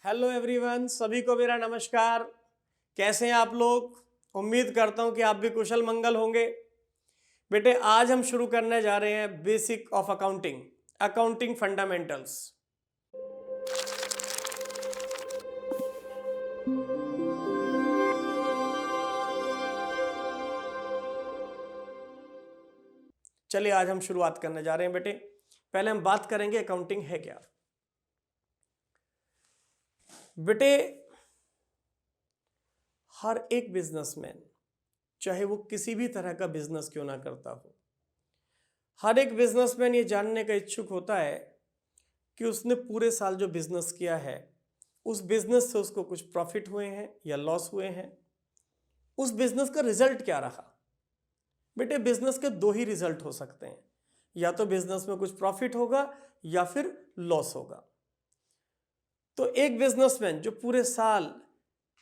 Hello everyone, सभी को मेरा नमस्कार। कैसे हैं आप लोग? उम्मीद करता हूं कि आप भी कुशल मंगल होंगे। बेटे, आज हम शुरू करने जा रहे हैं basic of accounting, accounting fundamentals. चलिए आज हम शुरुआत करने जा रहे हैं। बेटे, पहले हम बात करेंगे अकाउंटिंग है क्या। बेटे, हर एक बिजनेसमैन, चाहे वो किसी भी तरह का बिजनेस क्यों ना करता हो, हर एक बिजनेसमैन ये जानने का इच्छुक होता है कि उसने पूरे साल जो बिजनेस किया है, उस बिजनेस से उसको कुछ प्रॉफिट हुए हैं या लॉस हुए हैं, उस बिजनेस का रिजल्ट क्या रहा। बेटे, बिजनेस के दो ही रिजल्ट हो सकते हैं, या तो बिजनेस में कुछ प्रॉफिट होगा या फिर लॉस होगा। तो एक बिजनेसमैन जो पूरे साल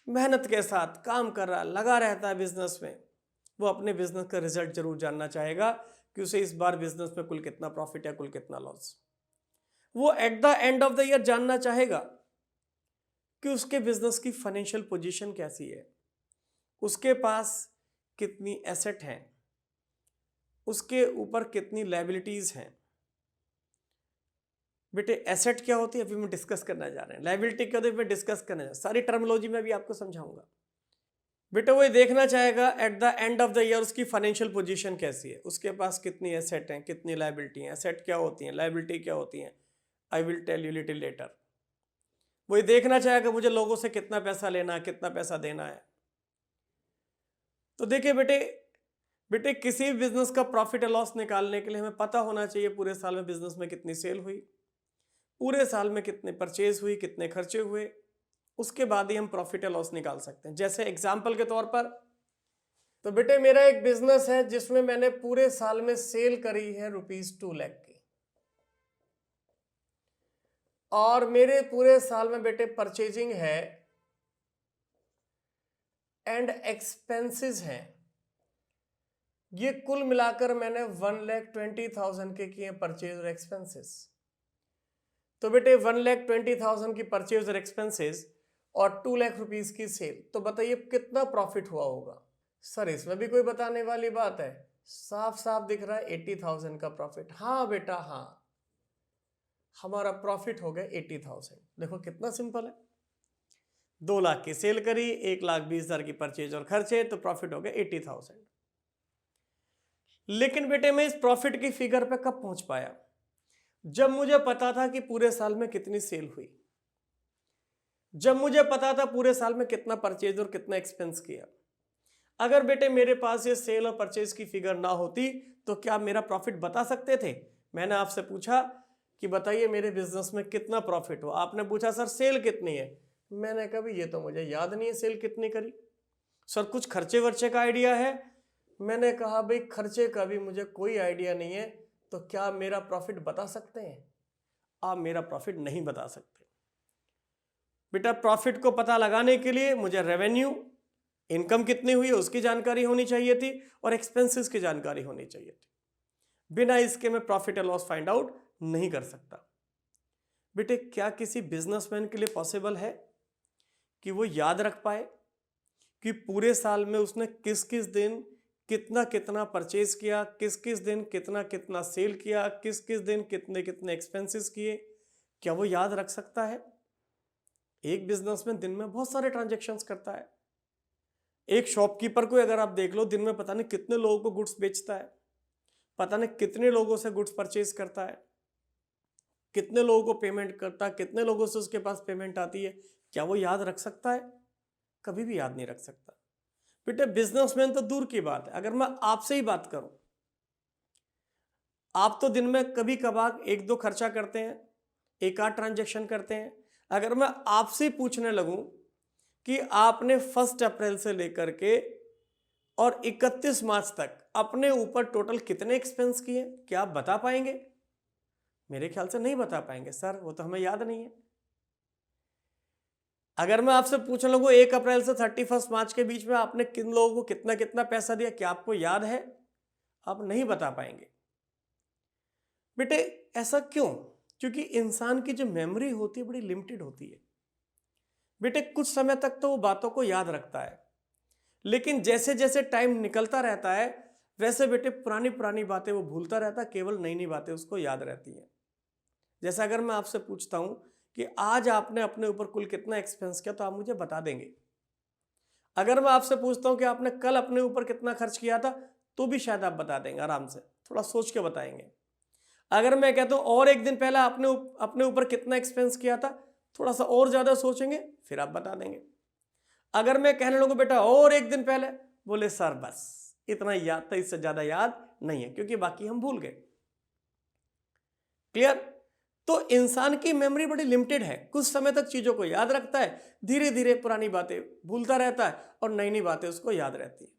मेहनत के साथ काम कर रहा, लगा रहता है बिजनेस में, वो अपने बिजनेस का रिजल्ट जरूर जानना चाहेगा कि उसे इस बार बिजनेस में कुल कितना प्रॉफिट है, कुल कितना लॉस। वो at the end of the year जानना चाहेगा कि उसके बिजनेस की फाइनेंशियल पोजीशन कैसी है, उसके पास कितनी एसेट हैं, उसके ऊपर कितनी लायबिलिटीज हैं। बेटे, एसेट क्या होती है अभी मैं डिस्कस करना जा रहे हैं, लायबिलिटी क्या होती है मैं डिस्कस करना जा रहा हूं, सारी टर्मिनोलॉजी में भी आपको समझाऊंगा। बेटे, वो ये देखना चाहेगा at the end of the year उसकी फाइनेंशियल पोजीशन कैसी है, उसके पास कितनी एसेट हैं, कितनी लायबिलिटी हैं। एसेट क्या होती हैं, लायबिलिटी क्या होती हैं, I will tell you little later. वो ये देखना चाहेगा मुझे लोगों से कितना पैसा लेना है, कितना पैसा देना है। तो देखिए बेटे किसी भी बिजनेस का प्रॉफिट या लॉस निकालने के लिए हमें पता होना चाहिए पूरे साल में बिजनेस में कितनी सेल हुई, पूरे साल में कितने परचेज हुई, कितने खर्चे हुए। उसके बाद ही हम प्रॉफिट या लॉस निकाल सकते हैं। जैसे एग्जाम्पल के तौर पर, तो बेटे मेरा एक बिजनेस है जिसमें मैंने पूरे साल में सेल करी है ₹2 लाख की, और मेरे पूरे साल में बेटे परचेजिंग है एंड एक्सपेंसेस हैं, ये कुल मिलाकर मैंने 1,20,000 के किए परचेज और एक्सपेंसेस। तो बेटे 1,20,000 की परचेज और एक्सपेंसेस और 2 लाख रुपीस की सेल, तो बताइए कितना प्रॉफिट हुआ होगा। सर इसमें भी कोई बताने वाली बात है, साफ साफ दिख रहा है 80,000 का प्रॉफिट। हाँ बेटा हाँ, हमारा प्रॉफिट हो गया 80,000। देखो कितना सिंपल है, 2 लाख की सेल करी, 1,20,000 की परचेज और खर्चे, तो प्रॉफिट हो गया 80,000। लेकिन बेटे मैं इस प्रॉफिट की फिगर पे कब पहुंच पाया, जब मुझे पता था कि पूरे साल में कितनी सेल हुई, जब मुझे पता था पूरे साल में कितना परचेज और कितना एक्सपेंस किया। अगर बेटे मेरे पास ये सेल और परचेज की फिगर ना होती तो क्या मेरा प्रॉफिट बता सकते थे? मैंने आपसे पूछा कि बताइए मेरे बिजनेस में कितना प्रॉफिट हो, आपने पूछा सर सेल कितनी है। मैंने कहा ये तो मुझे याद नहीं है सेल कितनी करी। सर कुछ खर्चे वर्चे का आइडिया है? मैंने कहा भाई खर्चे का भी मुझे कोई आइडिया नहीं है, तो क्या मेरा प्रॉफिट बता सकते हैं? आप मेरा प्रॉफिट नहीं बता सकते। बेटा प्रॉफिट को पता लगाने के लिए मुझे रेवेन्यू, इनकम कितनी हुई है उसकी जानकारी होनी चाहिए थी, और एक्सपेंसेस की जानकारी होनी चाहिए थी। बिना इसके मैं प्रॉफिट और लॉस फाइंड आउट नहीं कर सकता। बेटे क्या किसी बिजनेसमैन के लिए पॉसिबल है कि वो याद रख पाए कि पूरे साल में उसने किस किस दिन कितना कितना परचेज किया, किस किस दिन कितना कितना सेल किया, किस किस दिन कितने कितने एक्सपेंसेस किए? क्या वो याद रख सकता है? एक बिजनेसमैन दिन में बहुत सारे ट्रांजैक्शंस करता है। एक शॉपकीपर को अगर आप देख लो, दिन में पता नहीं कितने लोगों को गुड्स बेचता है, पता नहीं कितने लोगों से गुड्स परचेज करता है, कितने लोगों को पेमेंट करता है, कितने लोगों से उसके पास पेमेंट आती है। क्या वो याद रख सकता है? कभी भी याद नहीं रख सकता। बेटे बिजनेसमैन तो दूर की बात है, अगर मैं आपसे ही बात करूं, आप तो दिन में कभी कभार एक दो खर्चा करते हैं, एक आध ट्रांजेक्शन करते हैं। अगर मैं आपसे पूछने लगूं कि आपने 1 अप्रैल से लेकर के और 31 मार्च तक अपने ऊपर टोटल कितने एक्सपेंस किए, क्या आप बता पाएंगे? मेरे ख्याल से नहीं बता पाएंगे सर, वो तो हमें याद नहीं है। अगर मैं आपसे पूछने लगूं 1 अप्रैल से 31 मार्च के बीच में आपने किन लोगों को कितना कितना पैसा दिया, क्या आपको याद है? आप नहीं बता पाएंगे। बेटे ऐसा क्यों? क्योंकि इंसान की जो मेमोरी होती है बड़ी लिमिटेड होती है। बेटे कुछ समय तक तो वो बातों को याद रखता है, लेकिन जैसे जैसे टाइम निकलता रहता है वैसे बेटे पुरानी पुरानी बातें वो भूलता रहता है, केवल नई नई बातें उसको याद रहती हैं। जैसा अगर मैं आपसे पूछता हूं कि आज आपने अपने ऊपर कुल कितना एक्सपेंस किया तो आप मुझे बता देंगे। अगर मैं आपसे पूछता हूं कि आपने कल अपने ऊपर कितना खर्च किया था तो भी शायद आप बता देंगे, आराम से थोड़ा सोच के बताएंगे। अगर मैं कहता हूं और एक दिन पहले आपने अपने ऊपर कितना एक्सपेंस किया था, थोड़ा सा और ज्यादा सोचेंगे फिर आप बता देंगे। अगर मैं कहने लगूं बेटा और एक दिन पहले, बोले सर बस इतना याद था, इससे ज्यादा याद नहीं है, क्योंकि बाकी हम भूल गए। क्लियर? तो इंसान की मेमोरी बड़ी लिमिटेड है, कुछ समय तक चीजों को याद रखता है, धीरे धीरे पुरानी बातें भूलता रहता है और नई नई बातें उसको याद रहती है।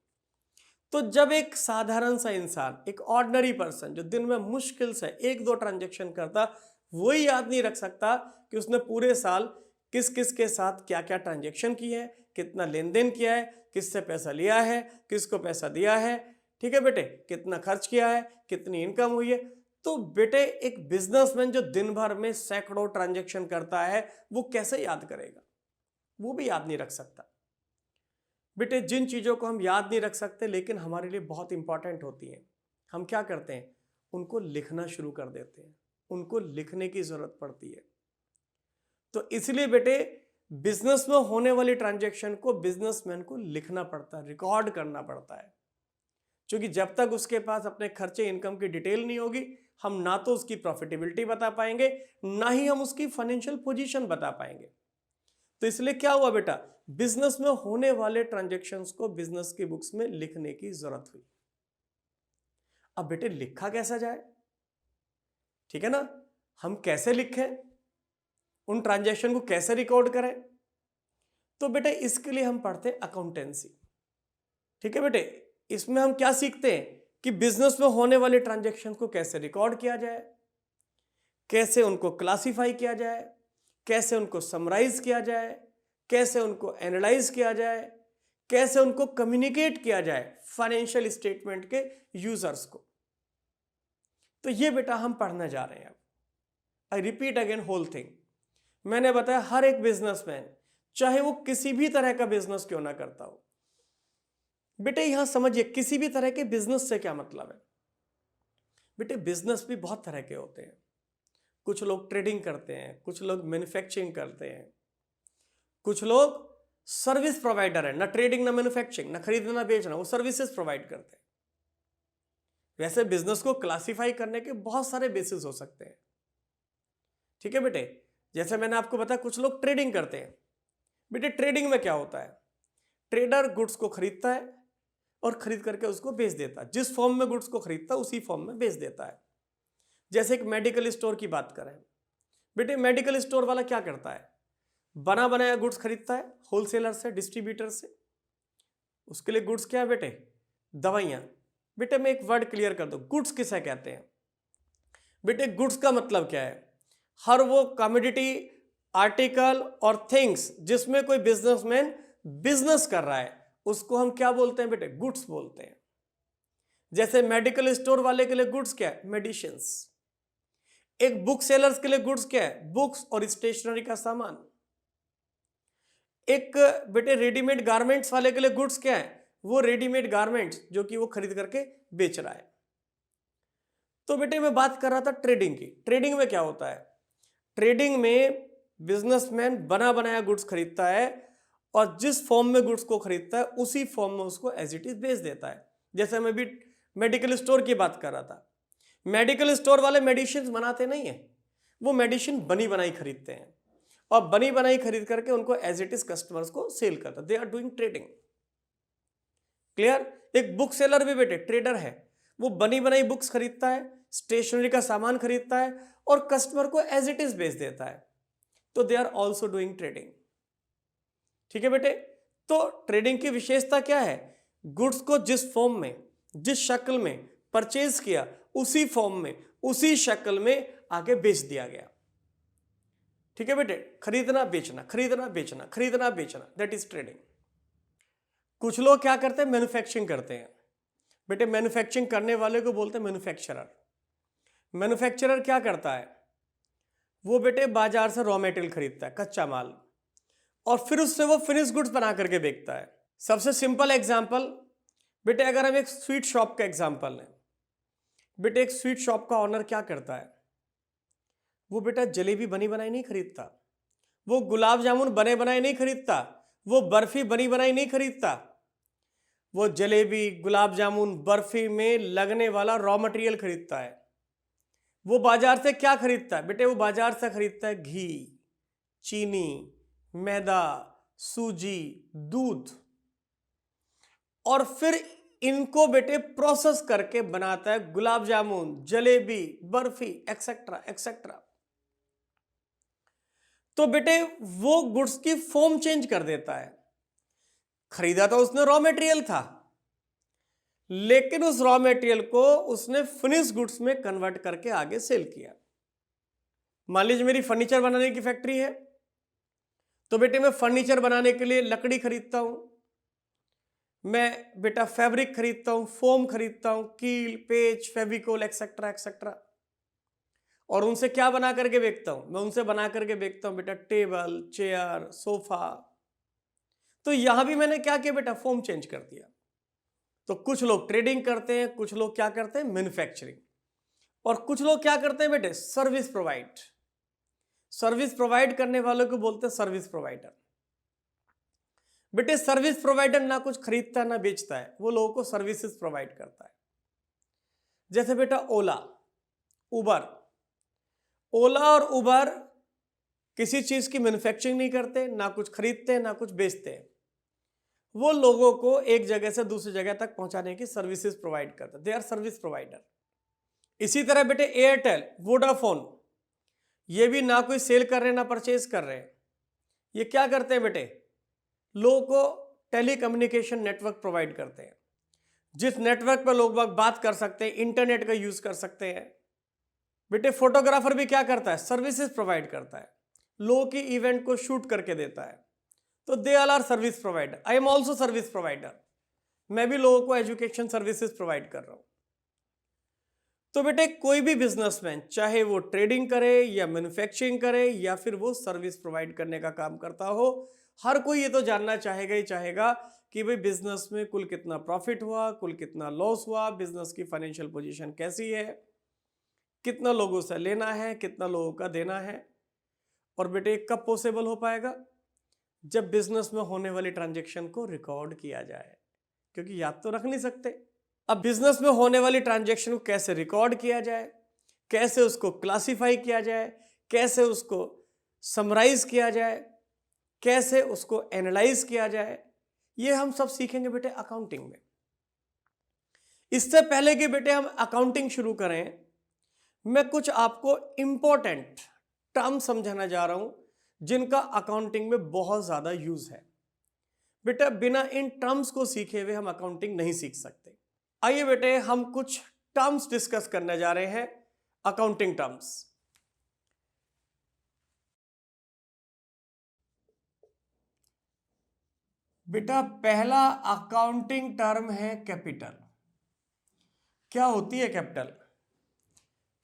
तो जब एक साधारण सा इंसान, एक ऑर्डिनरी पर्सन जो दिन में मुश्किल से एक दो ट्रांजेक्शन करता, वही याद नहीं रख सकता कि उसने पूरे साल किस किस के साथ क्या क्या ट्रांजेक्शन की है, कितना लेन देन किया है, किससे पैसा लिया है, किसको पैसा दिया है, ठीक है बेटे, कितना खर्च किया है, कितनी इनकम हुई है। तो बेटे एक बिजनेसमैन जो दिन भर में सैकड़ों ट्रांजेक्शन करता है वो कैसे याद करेगा? वो भी याद नहीं रख सकता। बेटे जिन चीजों को हम याद नहीं रख सकते लेकिन हमारे लिए बहुत इंपॉर्टेंट होती हैं, हम क्या करते हैं, उनको लिखना शुरू कर देते हैं, उनको लिखने की जरूरत पड़ती है। तो इसलिए बेटे बिजनेस में होने वाली ट्रांजैक्शन को बिजनेसमैन को लिखना पड़ता है, रिकॉर्ड करना पड़ता है, क्योंकि जब तक उसके पास अपने खर्चे इनकम की डिटेल नहीं होगी, हम ना तो उसकी प्रॉफिटेबिलिटी बता पाएंगे, ना ही हम उसकी फाइनेंशियल पोजीशन बता पाएंगे। तो इसलिए क्या हुआ बेटा, बिजनेस में होने वाले ट्रांजैक्शंस को बिजनेस की बुक्स में लिखने की जरूरत हुई। अब बेटे लिखा कैसा जाए, ठीक है ना, हम कैसे लिखें, उन ट्रांजैक्शन को कैसे रिकॉर्ड करें? तो बेटे इसके लिए हम पढ़ते हैं अकाउंटेंसी। ठीक है बेटे, इसमें हम क्या सीखते हैं कि बिजनेस में होने वाले ट्रांजैक्शन को कैसे रिकॉर्ड किया जाए, कैसे उनको क्लासिफाई किया जाए, कैसे उनको समराइज किया जाए, कैसे उनको एनालाइज किया जाए, कैसे उनको कम्युनिकेट किया जाए फाइनेंशियल स्टेटमेंट के यूजर्स को। तो ये बेटा हम पढ़ने जा रहे हैं। अब I repeat again whole thing. मैंने बताया हर एक बिजनेसमैन चाहे वो किसी भी तरह का बिजनेस क्यों ना करता हो, बेटे यहां समझिए किसी भी तरह के बिजनेस से क्या मतलब है। बेटे बिजनेस भी बहुत तरह के होते हैं, कुछ लोग ट्रेडिंग करते हैं, कुछ लोग मैन्युफैक्चरिंग करते हैं, कुछ लोग सर्विस प्रोवाइडर है, ना ट्रेडिंग ना मैन्युफैक्चरिंग, ना खरीदना ना बेचना, वो सर्विसेज प्रोवाइड करते हैं। वैसे बिजनेस को क्लासिफाई करने के बहुत सारे बेसिस हो सकते हैं। ठीक है बेटे, जैसे मैंने आपको बताया कुछ लोग ट्रेडिंग करते हैं। बेटे ट्रेडिंग में क्या होता है, ट्रेडर गुड्स को खरीदता है और खरीद करके उसको बेच देता है, जिस फॉर्म में गुड्स को खरीदता है उसी फॉर्म में बेच देता है। जैसे एक मेडिकल स्टोर की बात करें, बेटे मेडिकल स्टोर वाला क्या करता है, बना बनाया गुड्स खरीदता है होलसेलर से, डिस्ट्रीब्यूटर से। उसके लिए गुड्स क्या है बेटे, दवाइयां। बेटे मैं एक वर्ड क्लियर कर दूं, गुड्स किसे कहते हैं? बेटे गुड्स का मतलब क्या है, हर वो कमोडिटी, आर्टिकल और थिंग्स जिसमें कोई बिजनेसमैन बिजनेस कर रहा है उसको हम क्या बोलते हैं बेटे, गुड्स बोलते हैं। जैसे मेडिकल स्टोर वाले के लिए गुड्स क्या है, मेडिसिन्स। एक बुक सेलर्स के लिए गुड्स क्या है, बुक्स और स्टेशनरी का सामान। एक बेटे रेडीमेड गारमेंट्स वाले के लिए गुड्स क्या है, वो रेडीमेड गारमेंट्स जो कि वो खरीद करके बेच रहा है। तो बेटे मैं बात कर रहा था ट्रेडिंग की। ट्रेडिंग में क्या होता है, ट्रेडिंग में बिजनेसमैन बना बनाया गुड्स खरीदता है और जिस फॉर्म में गुड्स को खरीदता है उसी फॉर्म में उसको एज इट इज बेच देता है। जैसे मैं भी मेडिकल स्टोर की बात कर रहा था, मेडिकल स्टोर वाले मेडिसिन बनाते नहीं है, वो मेडिसिन बनी बनाई खरीदते हैं और बनी बनाई खरीद करके उनको एज इट इज कस्टमर्स को सेल करता है। They are doing trading. Clear? एक बुक सेलर भी बेटे ट्रेडर है, वो बनी बनाई बुक्स खरीदता है, स्टेशनरी का सामान खरीदता है और कस्टमर को एज इट इज बेच देता है। तो they are also doing trading. ठीक है बेटे, तो ट्रेडिंग की विशेषता क्या है, गुड्स को जिस फॉर्म में, जिस शक्ल में परचेज किया उसी फॉर्म में, उसी शक्ल में आगे बेच दिया गया। ठीक है बेटे, खरीदना बेचना, खरीदना बेचना, खरीदना बेचना, दैट इज ट्रेडिंग। कुछ लोग क्या करते हैं, मैन्युफैक्चरिंग करते हैं। बेटे मैन्युफैक्चरिंग करने वाले को बोलते हैं मैन्युफैक्चरर। मैन्युफैक्चरर क्या करता है, वो बेटे बाजार से रॉ मटेरियल खरीदता है, कच्चा माल, और फिर उससे वो फिनिश गुड्स बना करके बेचता है। सबसे सिंपल एग्जांपल बेटे, अगर हम एक स्वीट शॉप का एग्जांपल लें, बेटे एक स्वीट शॉप का ऑनर क्या करता है, वो बेटा जलेबी बनी बनाई नहीं खरीदता, वो गुलाब जामुन बने बनाए नहीं खरीदता, वो बर्फी बनी बनाई नहीं खरीदता, वो जलेबी गुलाब जामुन बर्फी में लगने वाला रॉ मटेरियल खरीदता है। वो बाजार से क्या खरीदता है बेटे, वो बाजार से खरीदता है घी, चीनी, मैदा, सूजी, दूध, और फिर इनको बेटे प्रोसेस करके बनाता है गुलाब जामुन, जलेबी, बर्फी, एक्सेट्रा एक्सेट्रा। तो बेटे वो गुड्स की फॉर्म चेंज कर देता है। खरीदा तो उसने रॉ मटेरियल था, लेकिन उस रॉ मटेरियल को उसने फिनिश गुड्स में कन्वर्ट करके आगे सेल किया। मान लीजिए मेरी फर्नीचर बनाने की फैक्ट्री है, तो बेटे मैं फर्नीचर बनाने के लिए लकड़ी खरीदता हूं, मैं बेटा फैब्रिक खरीदता हूं, फोम खरीदता हूं, कील, पेच, फेविकोल, एक्सेट्रा एक्सेट्रा, और उनसे क्या बना करके बेचता हूं, मैं उनसे बना करके बेचता हूं बेटा टेबल, चेयर, सोफा। तो यहां भी मैंने क्या किया बेटा, फॉर्म चेंज कर दिया। तो कुछ लोग ट्रेडिंग करते हैं, कुछ लोग क्या करते हैं, मैन्युफैक्चरिंग, और कुछ लोग क्या करते हैं बेटे, सर्विस प्रोवाइड। सर्विस प्रोवाइड करने वालों को बोलते हैं सर्विस प्रोवाइडर। बेटे सर्विस प्रोवाइडर ना कुछ खरीदता है ना बेचता है, वो लोगों को सर्विसेज प्रोवाइड करता है। जैसे बेटा ओला, उबर। ओला और उबर किसी चीज की मैन्युफैक्चरिंग नहीं करते, ना कुछ खरीदते ना कुछ बेचते हैं, वो लोगों को एक जगह से दूसरी जगह तक पहुंचाने की सर्विसेज प्रोवाइड करते हैं, दे आर सर्विस प्रोवाइडर। इसी तरह बेटे एयरटेल, वोडाफोन, ये भी ना कोई सेल कर रहे ना परचेज कर रहे हैं, ये क्या करते हैं बेटे, लोगों को टेलीकम्युनिकेशन नेटवर्क प्रोवाइड करते हैं, जिस नेटवर्क पर लोग बात कर सकते हैं, इंटरनेट का यूज कर सकते हैं। बेटे फोटोग्राफर भी क्या करता है, सर्विसेज प्रोवाइड करता है, लोगों की इवेंट को शूट करके देता है। तो they all are service provider. I am also service provider, मैं भी लोगों को एजुकेशन सर्विसेज प्रोवाइड कर रहा हूं। तो बेटे कोई भी बिजनेसमैन, चाहे वो ट्रेडिंग करे या मैन्युफैक्चरिंग करे या फिर वो सर्विस प्रोवाइड करने का काम करता हो, हर कोई ये तो जानना चाहेगा ही चाहेगा कि भाई बिजनेस में कुल कितना प्रॉफिट हुआ, कुल कितना लॉस हुआ, बिजनेस की फाइनेंशियल पोजीशन कैसी है, कितना लोगों से लेना है, कितना लोगों का देना है। और बेटे कब पॉसिबल हो पाएगा, जब बिजनेस में होने वाली ट्रांजैक्शन को रिकॉर्ड किया जाए, क्योंकि याद तो रख नहीं सकते। अब बिजनेस में होने वाली ट्रांजैक्शन को कैसे रिकॉर्ड किया जाए, कैसे उसको क्लासिफाई किया जाए, कैसे उसको समराइज किया जाए, कैसे उसको एनालाइज किया जाए, ये हम सब सीखेंगे बेटे अकाउंटिंग में। इससे पहले कि बेटे हम अकाउंटिंग शुरू करें, मैं कुछ आपको इंपॉर्टेंट टर्म समझाना जा रहा हूं जिनका अकाउंटिंग में बहुत ज्यादा यूज है। बेटा बिना इन टर्म्स को सीखे हुए हम अकाउंटिंग नहीं सीख सकते। आइए बेटे हम कुछ टर्म्स डिस्कस करने जा रहे हैं, अकाउंटिंग टर्म्स। बेटा पहला अकाउंटिंग टर्म है कैपिटल। क्या होती है कैपिटल?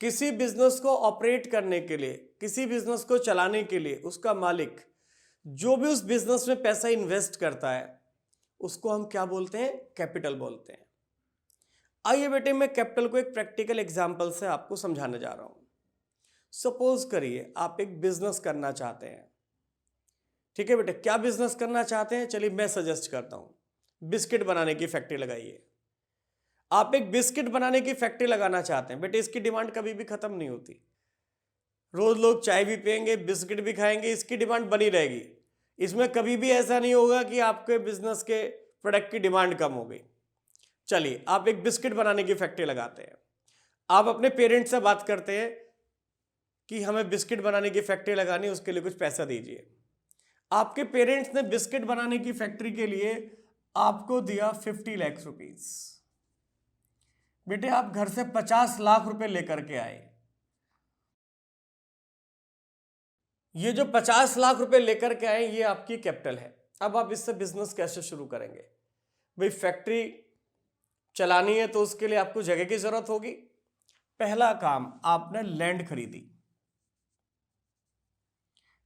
किसी बिजनेस को ऑपरेट करने के लिए, किसी बिजनेस को चलाने के लिए उसका मालिक जो भी उस बिजनेस में पैसा इन्वेस्ट करता है उसको हम क्या बोलते हैं, कैपिटल बोलते हैं। आइए बेटे मैं कैपिटल को एक प्रैक्टिकल एग्जांपल से आपको समझाने जा रहा हूं। सपोज करिए आप एक बिजनेस करना चाहते हैं, ठीक है बेटे, क्या बिजनेस करना चाहते हैं, चलिए मैं सजेस्ट करता हूं, बिस्किट बनाने की फैक्ट्री लगाइए। आप एक बिस्किट बनाने की फैक्ट्री लगाना चाहते हैं, बेटे इसकी डिमांड कभी भी खत्म नहीं होती, रोज लोग चाय भी पियेंगे, बिस्किट भी खाएंगे, इसकी डिमांड बनी रहेगी। इसमें कभी भी ऐसा नहीं होगा कि आपके बिजनेस के प्रोडक्ट की डिमांड कम हो गई। चलिए आप एक बिस्किट बनाने की फैक्ट्री लगाते हैं, आप अपने पेरेंट्स से बात करते हैं कि हमें बिस्किट बनाने की फैक्ट्री लगानी है, उसके लिए कुछ पैसा दीजिए। आपके पेरेंट्स ने बिस्किट बनाने की फैक्ट्री के लिए आपको दिया 50 लाख रुपीस। बेटे आप घर से 50 लाख रुपए लेकर के आए। ये जो 50 लाख रुपए लेकर के आए ये आपकी कैपिटल है। अब आप इससे बिजनेस कैसे शुरू करेंगे? भाई फैक्ट्री चलानी है तो उसके लिए आपको जगह की जरूरत होगी। पहला काम, आपने लैंड खरीदी।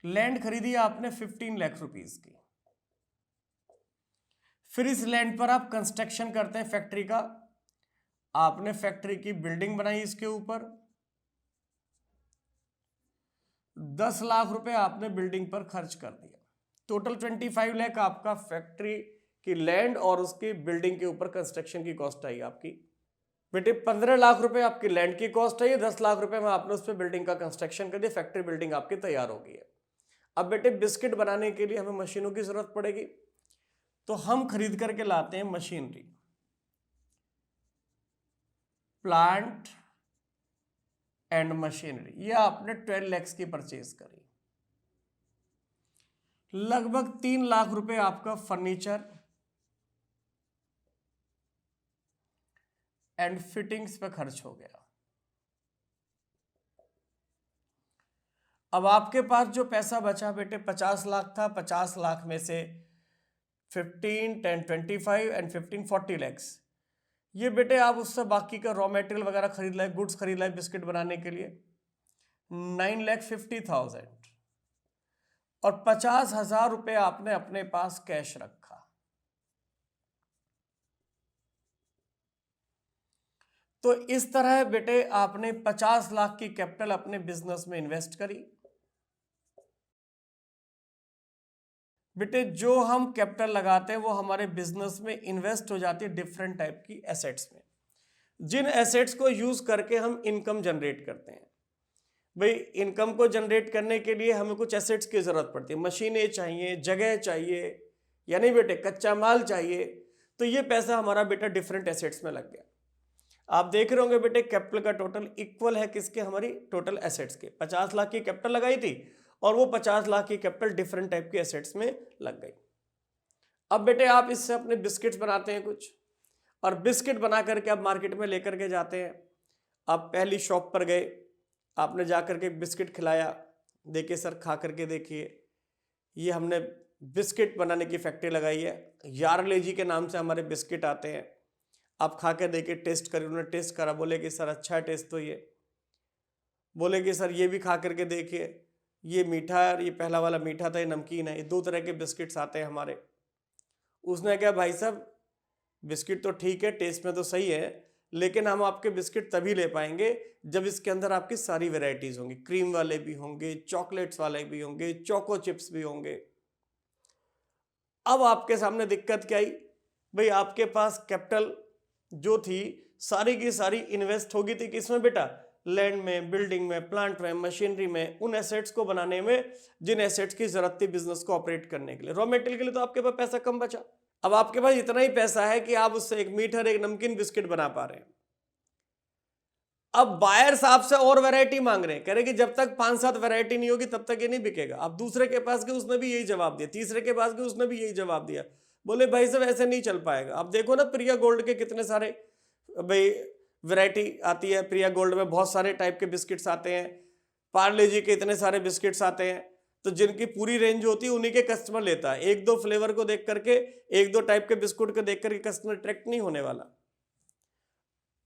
लैंड खरीदी आपने 15 लाख रुपीस की। फिर इस लैंड पर आप कंस्ट्रक्शन करते हैं फैक्ट्री का। आपने फैक्ट्री की बिल्डिंग बनाई, इसके ऊपर 10 लाख रुपए आपने बिल्डिंग पर खर्च कर दिया। टोटल 25 लाख आपका फैक्ट्री की लैंड और उसकी बिल्डिंग के ऊपर कंस्ट्रक्शन की कॉस्ट आई आपकी। बेटे 15 लाख रुपए आपकी लैंड की कॉस्ट आई, 10 लाख रुपए में आपने उस पर बिल्डिंग का कंस्ट्रक्शन कर दिया, फैक्ट्री बिल्डिंग आपकी तैयार हो गई है। अब बेटे बिस्किट बनाने के लिए हमें मशीनों की जरूरत पड़ेगी, तो हम खरीद करके लाते हैं मशीनरी, प्लांट एंड मशीनरी। ये आपने 12 लाख की परचेज करी। लगभग 3 लाख रुपए आपका फर्नीचर एंड फिटिंग्स पे खर्च हो गया। अब आपके पास जो पैसा बचा बेटे 50 लाख था, 50 लाख में से 15, 10, 25 एंड 15, 40 लैक्स, ये बेटे आप उससे बाकी का रॉ मटेरियल वगैरह खरीद लाए, गुड्स खरीद लाए बिस्किट बनाने के लिए 9,50,000, और 50,000 रुपए आपने अपने पास कैश रखा। तो इस तरह बेटे आपने 50 लाख की कैपिटल अपने बिजनेस में इन्वेस्ट करी। बेटे जो हम कैपिटल लगाते हैं वो हमारे बिजनेस में इन्वेस्ट हो जाती है डिफरेंट टाइप की एसेट्स में, जिन एसेट्स को यूज करके हम इनकम जनरेट करते हैं। भाई इनकम को जनरेट करने के लिए हमें कुछ एसेट्स की जरूरत पड़ती है, मशीनें चाहिए, जगह चाहिए, यानी बेटे कच्चा माल चाहिए। तो ये पैसा हमारा बेटा डिफरेंट एसेट्स में लग गया। आप देख रहे होंगे बेटे कैपिटल का टोटल इक्वल है किसके, हमारी टोटल एसेट्स के। 50 लाख की कैपिटल लगाई थी और वो 50 लाख की कैपिटल डिफरेंट टाइप की एसेट्स में लग गई। अब बेटे आप इससे अपने बिस्किट्स बनाते हैं कुछ, और बिस्किट बना करके आप मार्केट में लेकर के जाते हैं। आप पहली शॉप पर गए, आपने जा करके बिस्किट खिलाया, देखिए सर खा करके देखिए, ये हमने बिस्किट बनाने की फैक्ट्री लगाई है, यार्ले जी के नाम से हमारे बिस्किट आते हैं। आप खा के देखिए, टेस्ट करिए। उन्होंने टेस्ट करा, बोले कि सर अच्छा है टेस्ट तो ये। बोले कि सर ये भी खा करके देखिए, ये मीठा है, ये पहला वाला मीठा था, ये नमकीन है, ये 2 तरह के बिस्किट्स आते हैं हमारे। उसने कहा भाई साहब बिस्किट तो ठीक है, टेस्ट में तो सही है, लेकिन हम आपके बिस्किट तभी ले पाएंगे जब इसके अंदर आपकी सारी वेराइटीज होंगी, क्रीम वाले भी होंगे, चॉकलेट्स वाले भी होंगे, चोको चिप्स भी होंगे। अब आपके सामने दिक्कत क्या आई, भाई आपके पास कैपिटल जो थी सारी की सारी इन्वेस्ट हो गई थी किसमें बेटा, लैंड में, बिल्डिंग में, प्लांट में, मशीनरी में, उन एसेट्स को बनाने में जिन एसेट्स की जरूरत थी बिजनेस को ऑपरेट करने के लिए। रॉ मटेरियल के लिए तो आपके पास पैसा कम बचा। अब आपके पास इतना ही पैसा है कि आप उससे एक मीठा एक नमकीन बिस्किट बना पा रहे हैं। अब बायर्स आपसे और वैरायटी मांग रहे हैं, कह रहे कि जब तक 5-7 वैरायटी नहीं होगी तब तक ये नहीं बिकेगा। अब दूसरे के पास गए, उसने भी यही जवाब दिया, तीसरे के पास गए, उसने भी यही जवाब दिया। बोले भाई साहब ऐसे नहीं चल पाएगा। अब देखो ना प्रिया गोल्ड के कितने सारे भाई वैरायटी आती है, प्रिया गोल्ड में बहुत सारे टाइप के बिस्किट्स आते हैं, पार्ले जी के इतने सारे बिस्किट्स आते हैं। तो जिनकी पूरी रेंज होती है उन्हीं के कस्टमर लेता है। 1-2 फ्लेवर को देख करके, 1-2 टाइप के बिस्कुट को देख करके कस्टमर अट्रैक्ट नहीं होने वाला।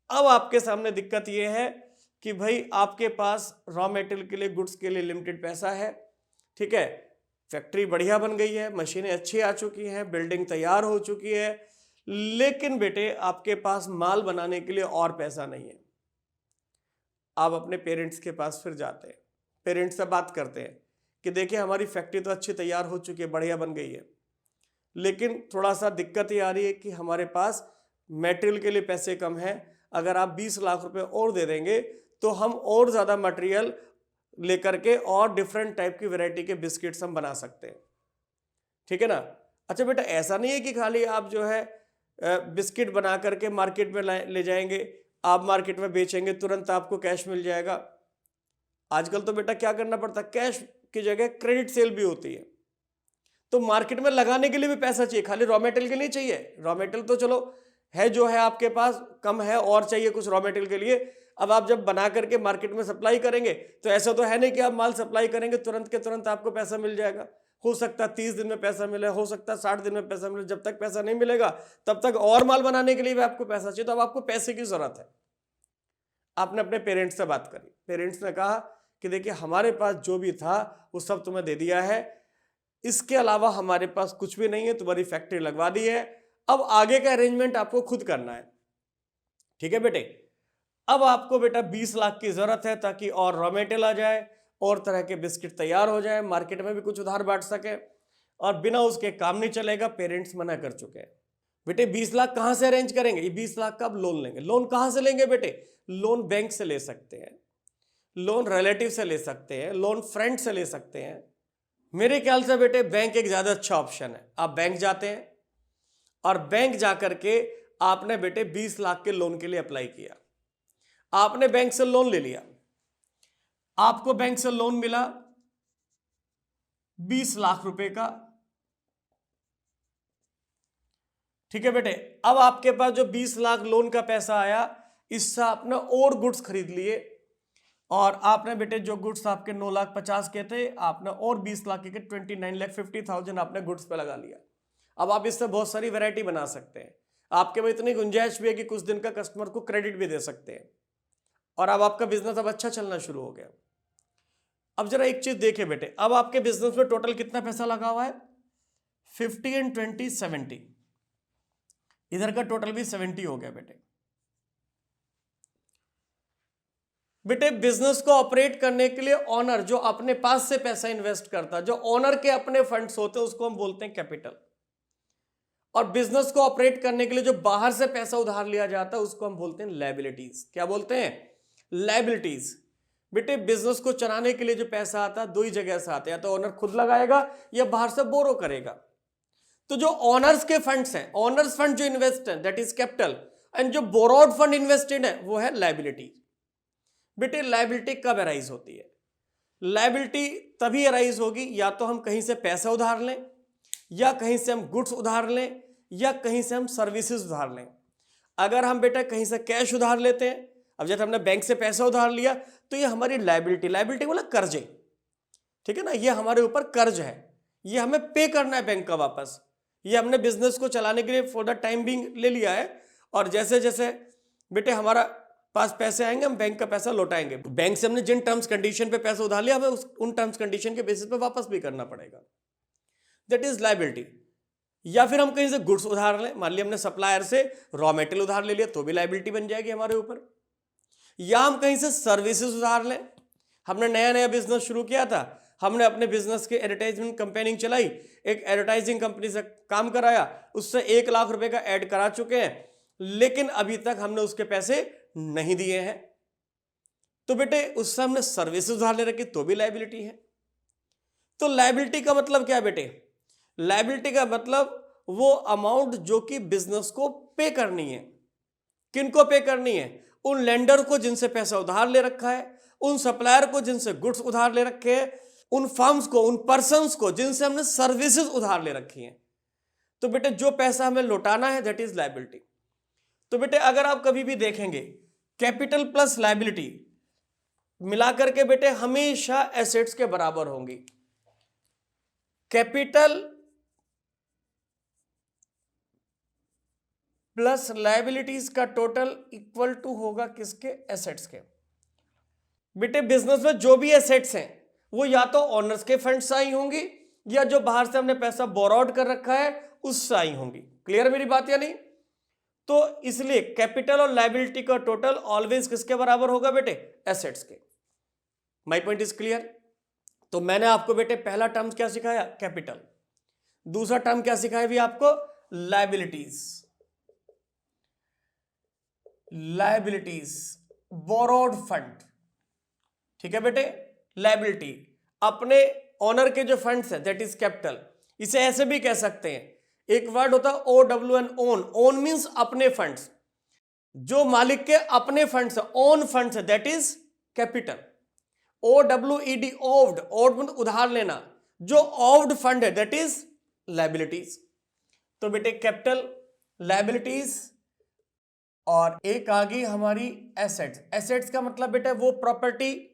अब आपके सामने दिक्कत यह है कि भाई आपके पास रॉ मटेरियल के लिए, गुड्स के लिए लिमिटेड पैसा है, ठीक है, फैक्ट्री बढ़िया बन गई है, मशीनें अच्छी आ चुकी हैं, बिल्डिंग तैयार हो चुकी है, लेकिन बेटे आपके पास माल बनाने के लिए और पैसा नहीं है। आप अपने पेरेंट्स के पास फिर जाते हैं, पेरेंट्स से बात करते हैं कि देखिए हमारी फैक्ट्री तो अच्छी तैयार हो चुकी है, बढ़िया बन गई है, लेकिन थोड़ा सा दिक्कत ये आ रही है कि हमारे पास मटेरियल के लिए पैसे कम हैं। अगर आप 20 लाख रुपए और दे देंगे तो हम और ज़्यादा मटेरियल लेकर के और डिफरेंट टाइप की वैरायटी के बिस्किट्स हम बना सकते हैं, ठीक है ना। अच्छा बेटा ऐसा नहीं है कि खाली आप जो है बिस्किट बना करके मार्केट में ले जाएंगे, आप मार्केट में बेचेंगे, तुरंत आपको कैश मिल जाएगा। आजकल तो बेटा क्या करना पड़ता है, कैश की जगह क्रेडिट सेल भी होती है। तो मार्केट में लगाने के लिए भी पैसा चाहिए, खाली रॉ मटेरियल के लिए चाहिए। रॉ मटेरियल तो चलो है जो है आपके पास, कम है और चाहिए कुछ रॉ मटेरियल के लिए। अब आप जब बना करके मार्केट में सप्लाई करेंगे तो ऐसा तो है नहीं कि आप माल सप्लाई करेंगे तुरंत के तुरंत आपको पैसा मिल जाएगा। हो सकता है 30 दिन में पैसा मिले, हो सकता है 60 दिन में पैसा मिले। जब तक पैसा नहीं मिलेगा तब तक और माल बनाने के लिए भी आपको पैसा चाहिए। तो अब आपको पैसे की जरूरत है। आपने अपने पेरेंट्स से बात करी, पेरेंट्स ने कहा कि देखिए हमारे पास जो भी था वो सब तुम्हें दे दिया है, इसके अलावा हमारे पास कुछ भी नहीं है, तुम्हारी फैक्ट्री लगवा दी है, अब आगे का अरेंजमेंट आपको खुद करना है। ठीक है बेटे, अब आपको बेटा 20 लाख की जरूरत है ताकि और रॉ मेटेरियल आ जाए और तरह के बिस्किट तैयार हो जाए, मार्केट में भी कुछ उधार बांट सके, और बिना उसके काम नहीं चलेगा, पेरेंट्स मना कर चुके हैं। बेटे 20 लाख कहां से अरेंज करेंगे? ये 20 लाख का आप लोन लेंगे। लोन कहां से लेंगे बेटे? लोन बैंक से ले सकते हैं, लोन रिलेटिव से ले सकते हैं, लोन फ्रेंड से ले सकते हैं। मेरे ख्याल से बेटे बैंक एक ज्यादा अच्छा ऑप्शन है। आप बैंक जाते हैं और बैंक जाकर के आपने बेटे 20 लाख के लोन के लिए अप्लाई किया, आपने बैंक से लोन ले लिया, आपको बैंक से लोन मिला 20 लाख रुपए का। ठीक है बेटे, अब आपके पास जो 20 लाख लोन का पैसा आया, इससे आपने और गुड्स खरीद लिए, और आपने बेटे जो गुड्स आपके 9,50,000 के थे, आपने और 20 लाख के 29,50,000 आपने गुड्स पे लगा लिया। अब आप इससे बहुत सारी वैरायटी बना सकते हैं, आपके पास इतनी गुंजाइश भी है कि कुछ दिन का कस्टमर को क्रेडिट भी दे सकते हैं, और अब आपका बिजनेस अब अच्छा चलना शुरू हो गया। अब जरा एक चीज देखें बेटे, अब आपके बिजनेस में टोटल कितना पैसा लगा हुआ है? 50 and 20 70, इधर का टोटल भी 70 हो गया बेटे। बेटे बिजनेस को ऑपरेट करने के लिए ओनर जो अपने पास से पैसा इन्वेस्ट करता है, जो ओनर के अपने फंड्स होते हैं, उसको हम बोलते हैं कैपिटल। और बिजनेस को ऑपरेट करने के लिए जो बाहर से पैसा उधार लिया जाता है, उसको हम बोलते हैं लायबिलिटीज। क्या बोलते हैं? लायबिलिटीज। बेटे बिजनेस को चलाने के लिए जो पैसा आता है, दो ही जगह से आता है, या तो ओनर खुद लगाएगा या बाहर से बोरो करेगा। तो जो ओनर्स के फंड्स हैं, ओनर्स फंड जो इन्वेस्ट है, दैट इज कैपिटल, एंड जो बोरोड फंड इन्वेस्टेड है वो है लायबिलिटी। बेटे लायबिलिटी कब अराइज होती है? लायबिलिटी तभी अराइज होगी या तो हम कहीं से पैसा उधार लें, या कहीं से हम गुड्स उधार लें, या कहीं से हम सर्विसेज उधार लें। अगर हम बेटा कहीं से कैश उधार लेते हैं, अब जैसे हमने बैंक से पैसा उधार लिया, तो ये हमारी लायबिलिटी, लायबिलिटी बोला कर्जे, ठीक है ना, ये हमारे ऊपर कर्ज है, ये हमें पे करना है बैंक का वापस। ये हमने बिजनेस को चलाने के लिए फॉर द टाइम बिंग ले लिया है, और जैसे जैसे बेटे हमारा पास पैसे आएंगे, हम बैंक का पैसा लौटाएंगे। बैंक से हमने जिन टर्म्स कंडीशन पे पैसा उधार लिया, हमें उन टर्म्स कंडीशन के बेसिस पे वापस भी करना पड़ेगा, दैट इज लायबिलिटी। या फिर हम कहीं से गुड्स उधार लें, मान लिया हमने सप्लायर से रॉ मेटेरियल उधार ले लिया, तो भी लायबिलिटी बन जाएगी हमारे ऊपर। या हम कहीं से सर्विसेज उधार लें, हमने नया नया बिजनेस शुरू किया था, हमने अपने बिजनेस के एडवर्टाइजमेंट कैंपेनिंग चलाई, एक एडवर्टाइजिंग कंपनी से काम कराया, उससे 1 लाख रुपए का ऐड करा चुके हैं, लेकिन अभी तक हमने उसके पैसे नहीं दिए हैं, तो बेटे उससे हमने सर्विसेज उधार ले रखी, तो भी लायबिलिटी है। तो लायबिलिटी का मतलब क्या है बेटे? लायबिलिटी का मतलब वो अमाउंट जो कि बिजनेस को पे करनी है। किनको पे करनी है? उन लेंडर को जिनसे पैसा उधार ले रखा है, उन सप्लायर को जिनसे गुड्स उधार ले रखे हैं, उन फर्म्स को, उन पर्सन्स को जिनसे हमने सर्विसेज उधार ले रखी हैं। तो बेटे जो पैसा हमें लौटाना है, दैट इज लायबिलिटी। तो बेटे अगर आप कभी भी देखेंगे कैपिटल प्लस लायबिलिटी मिलाकर के बेटे हमेशा एसेट्स के बराबर होंगी। कैपिटल प्लस लायबिलिटीज का टोटल इक्वल टू होगा किसके? एसेट्स के। बेटे बिजनेस में जो भी एसेट्स हैं वो या तो ओनर्स के फंड से आई होंगी, या जो बाहर से हमने पैसा बोरोड कर रखा है उससे आई होंगी। क्लियर मेरी बात या नहीं? तो इसलिए कैपिटल और लायबिलिटी का टोटल ऑलवेज किसके बराबर होगा बेटे? एसेट्स के। My point is clear? तो मैंने आपको बेटे पहला टर्म क्या सिखाया? कैपिटल। दूसरा टर्म क्या सिखाया भी आपको? लायबिलिटीज। लायबिलिटीज बोरोड फंड, ठीक है बेटे। लायबिलिटी अपने ओनर के जो फंड्स है, दैट इज कैपिटल। इसे ऐसे भी कह सकते हैं, एक वर्ड होता है OWN, ओन। ओन मींस अपने फंड्स, जो मालिक के अपने फंड्स है, ओन फंड्स है, दैट इज कैपिटल। OWED, ओव्ड, ओव्ड मतलब उधार लेना, जो ओव्ड फंड है दैट इज लायबिलिटीज। तो बेटे कैपिटल, लायबिलिटीज, और एक आ गई हमारी एसेट्स। एसेट्स का मतलब बेटा वो प्रॉपर्टी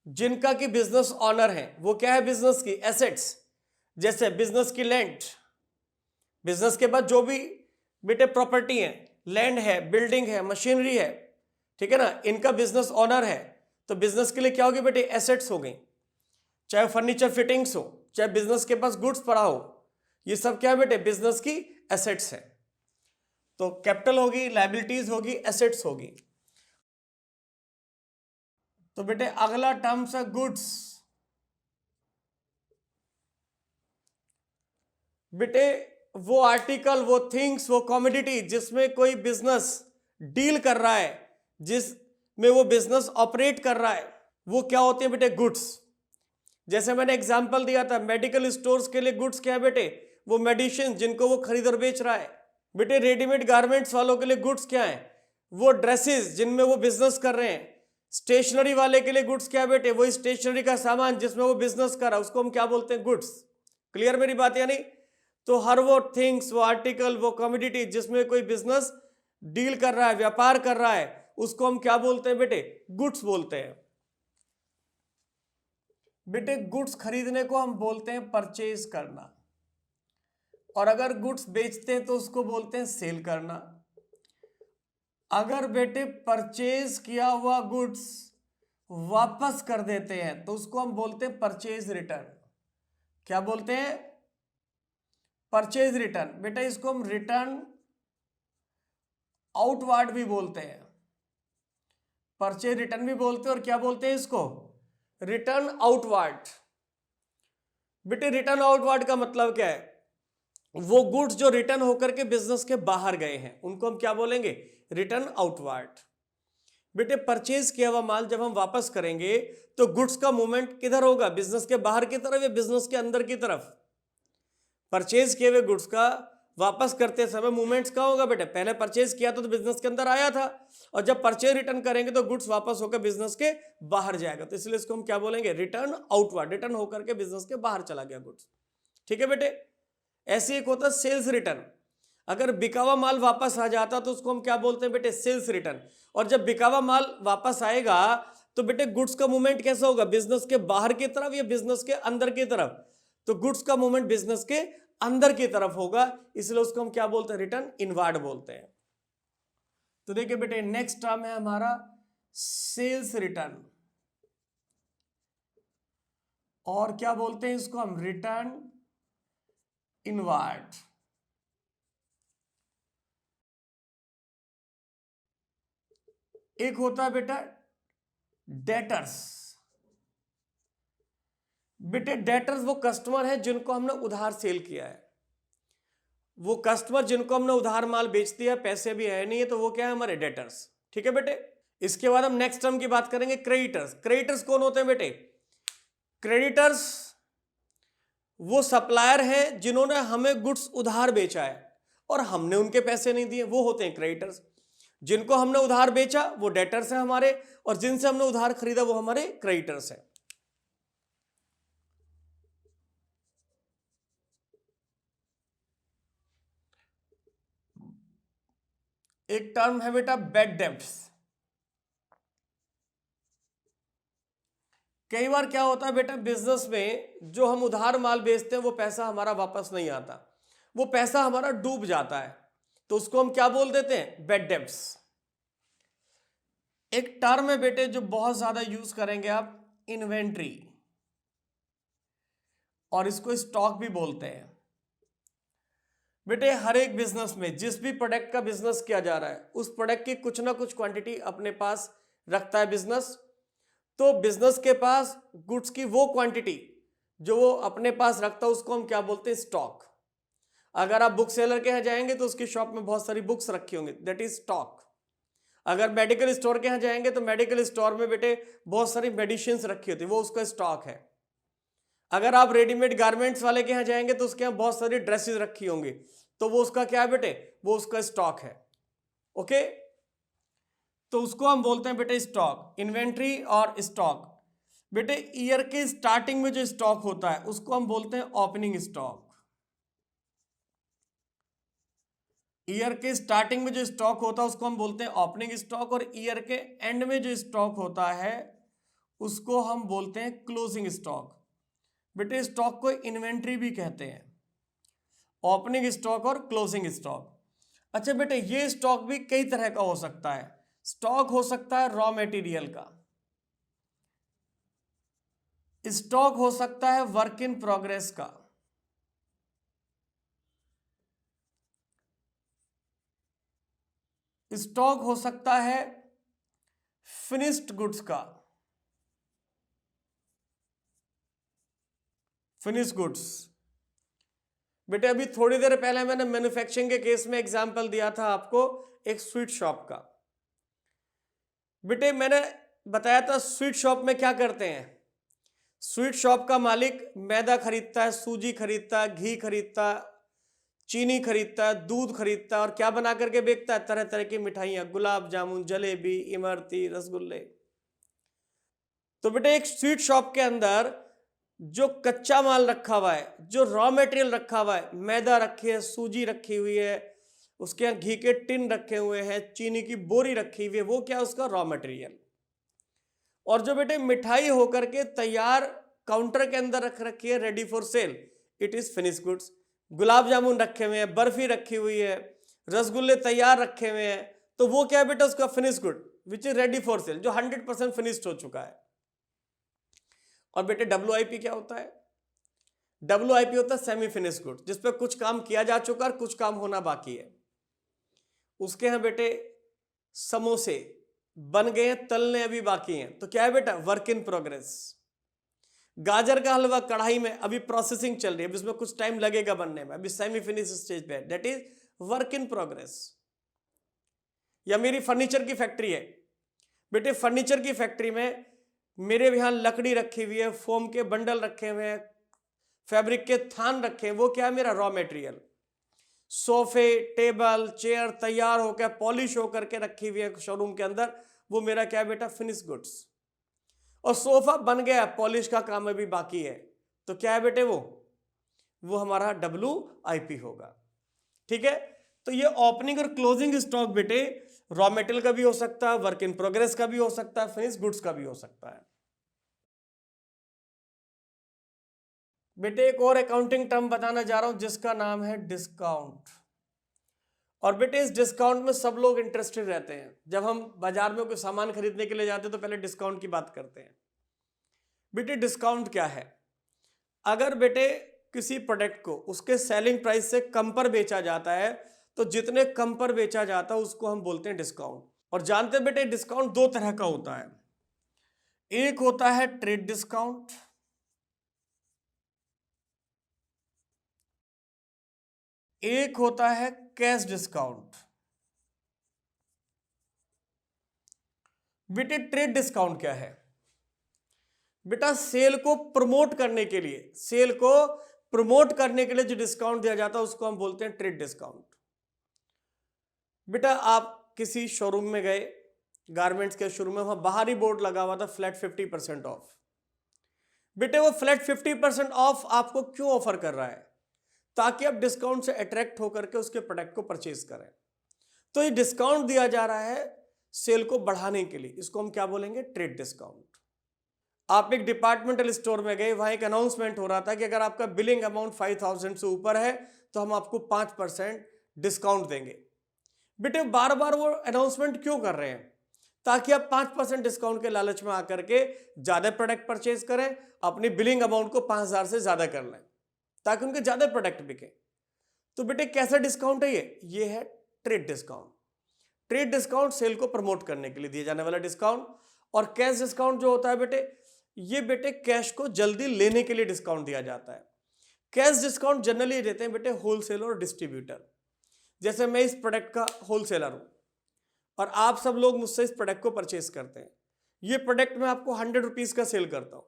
जिनका कि बिजनेस ऑनर है। वो क्या है बिजनेस की? एसेट्स। जैसे बिजनेस की लैंड, बिजनेस के बाद जो भी बेटे प्रॉपर्टी है, लैंड है, बिल्डिंग है, मशीनरी है, ठीक है ना, इनका बिजनेस ऑनर है, तो बिजनेस के लिए क्या होगी बेटे, एसेट्स हो गई, चाहे फर्नीचर फिटिंग्स हो, चाहे बिजनेस के पास गुड्स पड़ा हो, ये सब क्या है बेटे, बिजनेस की एसेट्स है। तो कैपिटल होगी, लायबिलिटीज होगी, एसेट्स होगी। तो बेटे अगला टर्म्स है गुड्स। बेटे वो आर्टिकल, वो थिंग्स, वो कमोडिटी जिसमें कोई बिजनेस डील कर रहा है, जिसमें वो बिजनेस ऑपरेट कर रहा है, वो क्या होते हैं बेटे, गुड्स। जैसे मैंने एग्जांपल दिया था, मेडिकल स्टोर्स के लिए गुड्स क्या है बेटे, वो मेडिसिन जिनको वो खरीद और बेच रहा है। बेटे रेडीमेड गारमेंट्स वालों के लिए गुड्स क्या है, वो ड्रेसेस जिनमें वो बिजनेस कर रहे हैं। स्टेशनरी वाले के लिए गुड्स क्या है बेटे, वही स्टेशनरी का सामान जिसमें वो बिजनेस कर रहा है, उसको हम क्या बोलते हैं, गुड्स। क्लियर मेरी बात यानी? तो हर वो थिंग्स, वो आर्टिकल, वो कमोडिटी जिसमें कोई बिजनेस डील कर रहा है, व्यापार कर रहा है, उसको हम क्या बोलते हैं बेटे, गुड्स बोलते हैं। बेटे गुड्स खरीदने को हम बोलते हैं परचेज करना, और अगर गुड्स बेचते हैं तो उसको बोलते हैं सेल करना। अगर बेटे परचेज किया हुआ गुड्स वापस कर देते हैं तो उसको हम बोलते हैं परचेज रिटर्न। क्या बोलते हैं, परचेज रिटर्न। बेटा इसको हम रिटर्न आउटवार्ड भी बोलते हैं, परचेज रिटर्न भी बोलते हैं, और क्या बोलते हैं इसको, रिटर्न आउटवार्ड। बेटे रिटर्न आउटवार्ड का मतलब क्या है, वो गुड्स जो रिटर्न होकर के बिजनेस के बाहर गए हैं उनको हम क्या बोलेंगे, रिटर्न आउटवार्ड। बेटे परचेज किया हुआ माल जब हम वापस करेंगे तो गुड्स का मूवमेंट किधर होगा, बिजनेस के बाहर की तरफ या बिजनेस के अंदर की तरफ। परचेज किए हुए गुड्स का वापस करते समय मूवमेंट्स कहाँ होगा बेटे, पहले परचेज किया तो बिजनेस के अंदर आया था, और जब परचेज रिटर्न करेंगे तो गुड्स वापस होकर बिजनेस के बाहर जाएगा, तो इसलिए इसको हम क्या बोलेंगे, रिटर्न आउटवार्ड। रिटर्न होकर के बिजनेस के बाहर चला गया गुड्स। ठीक है बेटे। ऐसे एक होता है सेल्स रिटर्न। अगर बिका हुआ माल वापस आ जाता तो उसको हम क्या बोलते हैं बेटे, सेल्स रिटर्न। और जब बिका हुआ माल वापस आएगा तो बेटे गुड्स का मूवमेंट कैसा होगा, बिजनेस के बाहर की तरफ या बिजनेस के अंदर की तरफ, तो गुड्स का मूवमेंट बिजनेस के अंदर की तरफ होगा, इसलिए उसको हम क्या बोलते हैं, रिटर्न इनवार्ड बोलते हैं। तो देखिए बेटे नेक्स्ट टर्म है हमारा सेल्स रिटर्न, और क्या बोलते हैं इसको हम, रिटर्न इनवार्ड। एक होता है बेटा डेटर्स। बेटे डेटर्स वो कस्टमर है जिनको हमने उधार सेल किया है, वो कस्टमर जिनको हमने उधार माल बेच दिया, पैसे भी है नहीं है, तो वो क्या है, हमारे डेटर्स। ठीक है बेटे। इसके बाद हम नेक्स्ट टर्म की बात करेंगे, क्रेडिटर्स। क्रेडिटर्स कौन होते हैं बेटे, क्रेडिटर्स वो सप्लायर हैं जिन्होंने हमें गुड्स उधार बेचा है और हमने उनके पैसे नहीं दिए, वो होते हैं क्रेडिटर्स। जिनको हमने उधार बेचा वो डेटर्स हैं हमारे, और जिनसे हमने उधार खरीदा वो हमारे क्रेडिटर्स हैं। एक टर्म है बेटा बैड डेब्ट्स। कई बार क्या होता है बेटा, बिजनेस में जो हम उधार माल बेचते हैं वो पैसा हमारा वापस नहीं आता, वो पैसा हमारा डूब जाता है, तो उसको हम क्या बोल देते हैं, बैड डेब्ट्स। एक टर्म है बेटे जो बहुत ज्यादा यूज करेंगे आप, इन्वेंट्री, और इसको स्टॉक भी बोलते हैं। बेटे हर एक बिजनेस में जिस भी प्रोडक्ट का बिजनेस किया जा रहा है उस प्रोडक्ट की कुछ ना कुछ क्वांटिटी अपने पास रखता है बिजनेस, तो बिजनेस के पास गुड्स की वो क्वांटिटी जो वो अपने पास रखता है उसको हम क्या बोलते हैं, स्टॉक। अगर आप बुक सेलर के यहाँ जाएंगे तो उसकी शॉप में बहुत सारी बुक्स रखी होंगी, दैट इज स्टॉक। अगर मेडिकल स्टोर के यहाँ जाएंगे तो मेडिकल स्टोर में बेटे बहुत सारी मेडिसिन रखी होती है, वो उसका स्टॉक है। अगर आप रेडीमेड गारमेंट्स वाले के यहाँ जाएंगे तो उसके यहाँ बहुत सारी ड्रेसेस रखी होंगी, तो वो उसका क्या है बेटे, वो उसका स्टॉक है। ओके, तो उसको हम बोलते हैं बेटे स्टॉक, इन्वेंट्री और स्टॉक। बेटे ईयर के स्टार्टिंग में जो स्टॉक होता है उसको हम बोलते हैं ओपनिंग स्टॉक। ईयर के स्टार्टिंग में जो स्टॉक होता है उसको हम बोलते हैं ओपनिंग स्टॉक, और ईयर के एंड में जो स्टॉक होता है उसको हम बोलते हैं क्लोजिंग स्टॉक। बेटे स्टॉक को इन्वेंट्री भी कहते हैं, ओपनिंग स्टॉक और क्लोजिंग स्टॉक। अच्छा बेटे ये स्टॉक भी कई तरह का हो सकता है। स्टॉक हो सकता है रॉ मटेरियल का, स्टॉक हो सकता है वर्क इन प्रोग्रेस का, स्टॉक हो सकता है फिनिश्ड गुड्स का, फिनिश गुड्स। बेटे अभी थोड़ी देर पहले मैंने मैन्युफैक्चरिंग के केस में एग्जांपल दिया था आपको एक स्वीट शॉप का। बेटे मैंने बताया था स्वीट शॉप में क्या करते हैं, स्वीट शॉप का मालिक मैदा खरीदता है, सूजी खरीदता है, घी खरीदता है, चीनी खरीदता है, दूध खरीदता है और क्या बना करके बेचता है, तरह तरह की मिठाइयां, गुलाब जामुन, जलेबी, इमरती, रसगुल्ले। तो बेटे एक स्वीट शॉप के अंदर जो कच्चा माल रखा हुआ है, जो रॉ मटेरियल रखा हुआ है, मैदा रखी है, सूजी रखी हुई है, उसके यहाँ घी के टिन रखे हुए हैं, चीनी की बोरी रखी हुई है, वो क्या उसका रॉ मटेरियल। और जो बेटे मिठाई होकर के तैयार काउंटर के अंदर रख रखी है ready for sale, it is finish goods. Gulab jamun रखे हुए हैं, बर्फी रखी हुई है, रसगुल्ले तैयार रखे हुए हैं, तो वो क्या है बेटा उसका finish good which is ready for cell, जो 100% फिनिश्ड हो चुका है। और बेटे WIP क्या होता है, WIP होता है सेमी फिनिश गुड, जिसपे कुछ काम किया जा चुका है और कुछ काम होना बाकी है। उसके यहाँ बेटे समोसे बन गए हैं, तलने अभी बाकी हैं, तो क्या है बेटा वर्क इन प्रोग्रेस। गाजर का हलवा कढ़ाई में अभी प्रोसेसिंग चल रही है, इसमें कुछ टाइम लगेगा बनने में, अभी सेमी फिनिश स्टेज पे है, that is work in progress. या मेरी फर्नीचर की फैक्ट्री है, बेटे फर्नीचर की फैक्ट्री में मेरे यहाँ लकड़ी रखी हुई है, फोम के बंडल रखे हुए हैं, फैब्रिक के थान रखे हैं, वो क्या है मेरा रॉ मटेरियल। सोफे, टेबल, चेयर तैयार होकर पॉलिश होकर के रखी हुई है शोरूम के अंदर, वो मेरा क्या है बेटा फिनिश गुड्स। और सोफा बन गया, पॉलिश का काम अभी बाकी है, तो क्या है बेटे वो हमारा WIP होगा। ठीक है, तो ये ओपनिंग और क्लोजिंग स्टॉक बेटे रॉ मटेरियल का भी हो सकता है, वर्क इन प्रोग्रेस का भी हो सकता है, फिनिश गुड्स का भी हो सकता है। बेटे एक और अकाउंटिंग टर्म बताना जा रहा हूं जिसका नाम है डिस्काउंट। और बेटे इस डिस्काउंट में सब लोग इंटरेस्टेड रहते हैं, जब हम बाजार में कोई सामान खरीदने के लिए जाते हैं तो पहले डिस्काउंट की बात करते हैं। बेटे डिस्काउंट क्या है, अगर बेटे किसी प्रोडक्ट को उसके सेलिंग प्राइस से कम पर बेचा जाता है, तो जितने कम पर बेचा जाता है उसको हम बोलते हैं डिस्काउंट। और जानते हैं बेटे डिस्काउंट दो तरह का होता है, एक होता है ट्रेड डिस्काउंट, एक होता है कैश डिस्काउंट। बेटे ट्रेड डिस्काउंट क्या है, बेटा सेल को प्रमोट करने के लिए, सेल को प्रमोट करने के लिए जो डिस्काउंट दिया जाता है उसको हम बोलते हैं ट्रेड डिस्काउंट। बेटा आप किसी शोरूम में गए, गारमेंट्स के शोरूम में, वहां बाहरी बोर्ड लगा हुआ था फ्लैट 50% ऑफ। बेटे वो फ्लैट 50% ऑफ आपको क्यों ऑफर कर रहा है, ताकि आप डिस्काउंट से अट्रैक्ट होकर के उसके प्रोडक्ट को परचेज करें। तो ये डिस्काउंट दिया जा रहा है सेल को बढ़ाने के लिए, इसको हम क्या बोलेंगे ट्रेड डिस्काउंट। आप एक डिपार्टमेंटल स्टोर में गए, वहां एक अनाउंसमेंट हो रहा था कि अगर आपका बिलिंग अमाउंट 5000 से ऊपर है तो हम आपको 5% डिस्काउंट देंगे। बेटे बार बार वो अनाउंसमेंट क्यों कर रहे हैं, ताकि आप 5% डिस्काउंट के लालच में आकर के ज्यादा प्रोडक्ट परचेज करें, अपनी बिलिंग अमाउंट को 5000 से ज्यादा कर लें, ताकि उनके ज्यादा प्रोडक्ट बिके। तो बेटे कैसा डिस्काउंट है ये है trade discount. Trade discount sale को प्रमोट करने के लिए दिया जाने वाला डिस्काउंट। और कैश डिस्काउंट जो होता है बेटे, ये बेटे कैश को जल्दी लेने के लिए डिस्काउंट दिया जाता है। कैश डिस्काउंट जनरली देते हैं बेटे होलसेलर और डिस्ट्रीब्यूटर। जैसे मैं इस प्रोडक्ट का होलसेलर हूं और आप सब लोग मुझसे इस प्रोडक्ट को परचेज करते हैं, ये प्रोडक्ट मैं आपको 100 रुपीज का सेल करता हूं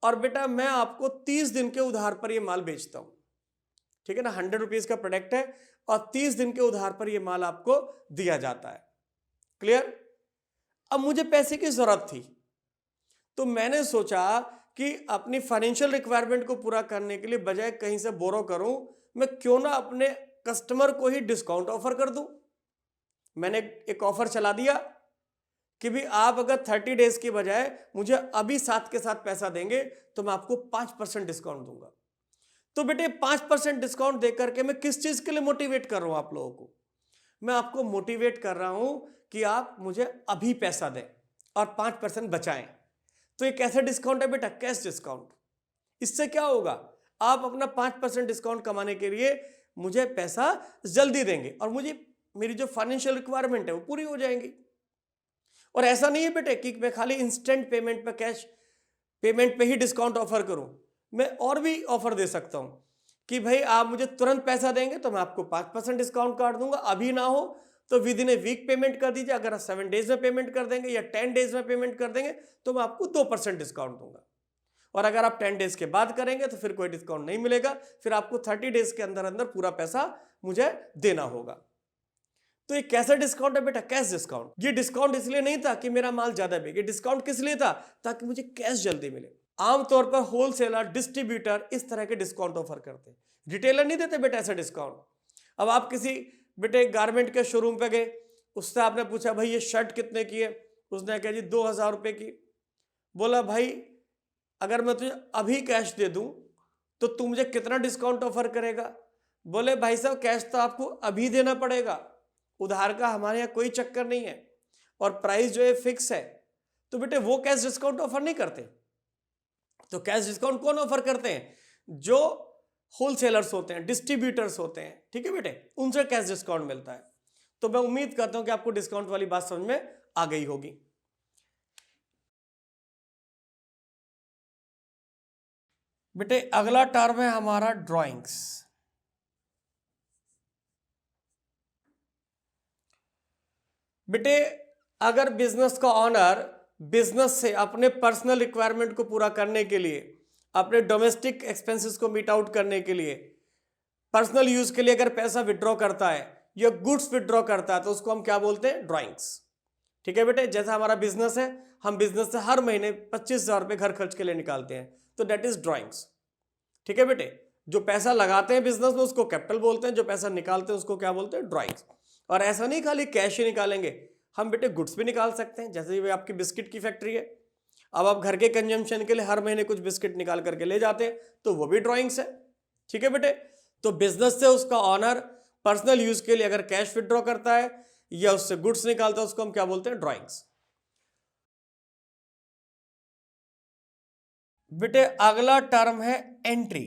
और बेटा मैं आपको 30 दिन के उधार पर ये माल बेचता हूं। ठीक है ना, 100 रुपीज का प्रोडक्ट है और 30 दिन के उधार पर ये माल आपको दिया जाता है। क्लियर। अब मुझे पैसे की जरूरत थी, तो मैंने सोचा कि अपनी फाइनेंशियल रिक्वायरमेंट को पूरा करने के लिए बजाय कहीं से बोरो करूं, मैं क्यों ना अपने कस्टमर को ही डिस्काउंट ऑफर कर दूं। मैंने एक ऑफर चला दिया कि भी आप अगर 30 डेज की बजाय मुझे अभी साथ के साथ पैसा देंगे तो मैं आपको 5% डिस्काउंट दूंगा। तो बेटे 5% डिस्काउंट देकर के मैं किस चीज के लिए मोटिवेट कर रहा हूं आप लोगों को, मैं आपको मोटिवेट कर रहा हूं कि आप मुझे अभी पैसा दें और 5% बचाएं, तो ये कैसे डिस्काउंट है बेटा? Cash discount. इससे क्या होगा, आप अपना 5% डिस्काउंट कमाने के लिए मुझे पैसा जल्दी देंगे और मुझे मेरी जो फाइनेंशियल रिक्वायरमेंट है वो पूरी हो जाएंगी। और ऐसा नहीं है बेटे कि मैं खाली इंस्टेंट पेमेंट पे, कैश पेमेंट पे ही डिस्काउंट ऑफर करूं। मैं और भी ऑफर दे सकता हूं कि भाई आप मुझे तुरंत पैसा देंगे तो मैं आपको 5% डिस्काउंट काट दूंगा, अभी ना हो तो within a week payment कर दीजिए, अगर आप 7 डेज में पेमेंट कर देंगे या 10 डेज में पेमेंट कर देंगे तो मैं आपको 2% डिस्काउंट दूंगा। और अगर आप 10 डेज के बाद करेंगे तो फिर कोई डिस्काउंट नहीं मिलेगा, फिर आपको 30 डेज के अंदर अंदर पूरा पैसा मुझे देना होगा। तो ये कैसा डिस्काउंट है बेटा? Cash discount. ये डिस्काउंट इसलिए नहीं था कि मेरा माल ज्यादा बिके, डिस्काउंट किस लिए था? ताकि मुझे कैश जल्दी मिले। आमतौर पर होलसेलर, डिस्ट्रीब्यूटर इस तरह के डिस्काउंट ऑफर करते हैं, रिटेलर नहीं देते बेटा ऐसा डिस्काउंट। अब आप किसी बेटे गारमेंट के शोरूम पे गए, उससे आपने पूछा भाई ये शर्ट कितने की है? उसने कहा जी 2000 रुपए की। बोला भाई अगर मैं तुझे अभी कैश दे दूं तो तू मुझे कितना डिस्काउंट ऑफर करेगा? बोले भाई साहब कैश तो आपको अभी देना पड़ेगा, उधार का हमारे यहाँ कोई चक्कर नहीं है और प्राइस जो है फिक्स है। तो बेटे वो कैश डिस्काउंट ऑफर नहीं करते। तो कैश डिस्काउंट कौन ऑफर करते हैं? जो होलसेलर्स होते हैं, डिस्ट्रीब्यूटर्स होते हैं, ठीक है बेटे, उनसे कैश डिस्काउंट मिलता है। तो मैं उम्मीद करता हूं कि आपको डिस्काउंट वाली बात समझ में आ गई होगी। बेटे अगला टर्म है हमारा ड्राइंग्स। बेटे अगर बिजनेस का ऑनर बिजनेस से अपने पर्सनल रिक्वायरमेंट को पूरा करने के लिए, अपने डोमेस्टिक एक्सपेंसेस को मीट आउट करने के लिए, पर्सनल यूज के लिए अगर पैसा विड्रॉ करता है या गुड्स विड्रॉ करता है तो उसको हम क्या बोलते हैं? ड्राइंग्स। ठीक है बेटे, जैसा हमारा बिजनेस है, हम बिजनेस से हर महीने 25,000 रुपए घर खर्च के लिए निकालते हैं, तो दैट इज ड्राइंग्स। ठीक है बेटे, जो पैसा लगाते हैं बिजनेस में उसको कैपिटल बोलते हैं, जो पैसा निकालते हैं उसको क्या बोलते हैं? ड्राइंग्स। और ऐसा नहीं खाली कैश ही निकालेंगे, हम बेटे गुड्स भी निकाल सकते हैं। जैसे ये आपकी बिस्किट की फैक्ट्री है, अब आप घर के कंजम्पशन के लिए हर महीने कुछ बिस्किट निकाल करके ले जाते हैं, तो वो भी ड्राइंग्स है। ठीक है बेटे, तो बिजनेस से उसका ऑनर पर्सनल यूज के लिए अगर कैश विड्रॉ करता है या उससे गुड्स निकालता है उसको हम क्या बोलते हैं? ड्राइंग्स। बेटे अगला टर्म है एंट्री।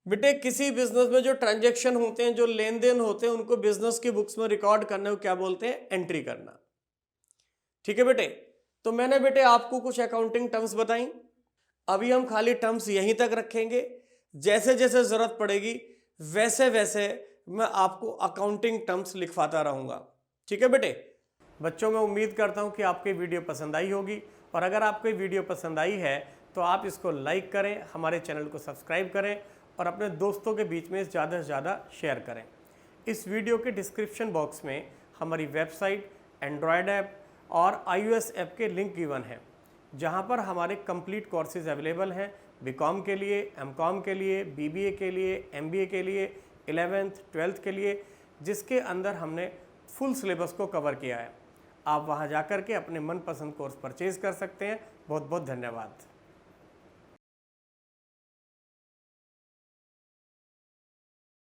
बेटे किसी बिजनेस में जो ट्रांजैक्शन होते हैं, जो लेन देन होते हैं, उनको बिजनेस की बुक्स में रिकॉर्ड करने को क्या बोलते हैं? एंट्री करना। ठीक है बेटे, तो मैंने बेटे आपको कुछ अकाउंटिंग टर्म्स बताई, अभी हम खाली टर्म्स यहीं तक रखेंगे। जैसे जैसे जरूरत पड़ेगी वैसे वैसे मैं आपको अकाउंटिंग टर्म्स लिखवाता रहूंगा। ठीक है बेटे, बच्चों मैं उम्मीद करता हूं कि आपकी वीडियो पसंद आई होगी, और अगर आपको वीडियो पसंद आई है तो आप इसको लाइक करें, हमारे चैनल को सब्सक्राइब करें और अपने दोस्तों के बीच में ज़्यादा से ज़्यादा शेयर करें। इस वीडियो के डिस्क्रिप्शन बॉक्स में हमारी वेबसाइट, एंड्रॉयड ऐप और iOS ऐप के लिंक गिवन है, जहां पर हमारे कंप्लीट कोर्सेज अवेलेबल हैं। बीकॉम के लिए, एमकॉम के लिए, बीबीए के लिए, एमबीए के लिए, 11th 12th के लिए, जिसके अंदर हमने फुल सिलेबस को कवर किया है। आप वहां जाकर के अपने मनपसंद कोर्स परचेज कर सकते हैं। बहुत बहुत धन्यवाद।